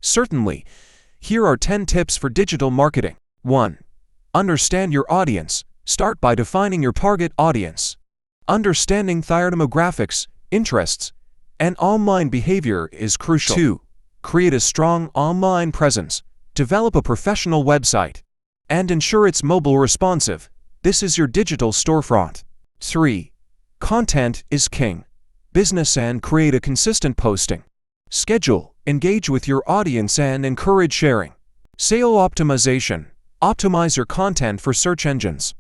Certainly. Here are 10 tips for digital marketing. 1. Understand your audience. Start by defining your target audience. Understanding their demographics, interests, and online behavior is crucial. 2. Create a strong online presence. Develop a professional website and ensure it's mobile responsive. This is your digital storefront. 3. Content is king. Business and create a consistent posting. Schedule, engage with your audience and encourage sharing. SEO optimization. Optimize your content for search engines.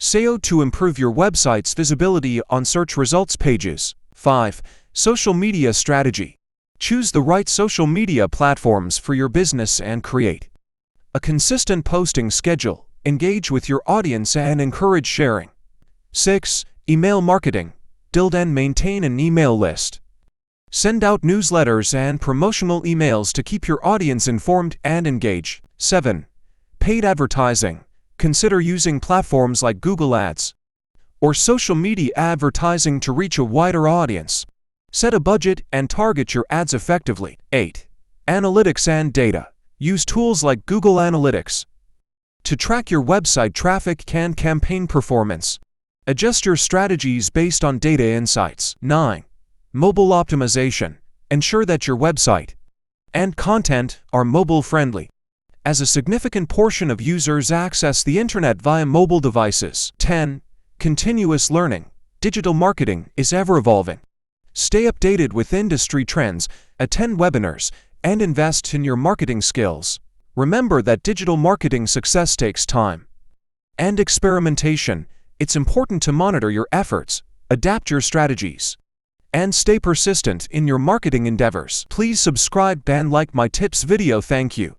SEO to improve your website's visibility on search results pages. 5. Social media strategy. Choose the right social media platforms for your business and create a consistent posting schedule. Engage with your audience and encourage sharing. 6. Email marketing. Build and maintain an email list. Send out newsletters and promotional emails to keep your audience informed and engaged. 7. Paid advertising. Consider using platforms like Google Ads or social media advertising to reach a wider audience. Set a budget and target your ads effectively. 8. Analytics and data. Use tools like Google Analytics to track your website traffic and campaign performance. Adjust your strategies based on data insights. 9. Mobile optimization. Ensure that your website and content are mobile-friendly, as a significant portion of users access the internet via mobile devices. 10. Continuous learning. Digital marketing is ever-evolving. Stay updated with industry trends, attend webinars, and invest in your marketing skills. Remember that digital marketing success takes time and experimentation. It's important to monitor your efforts, adapt your strategies, and stay persistent in your marketing endeavors. Please subscribe and like my tips video. Thank you.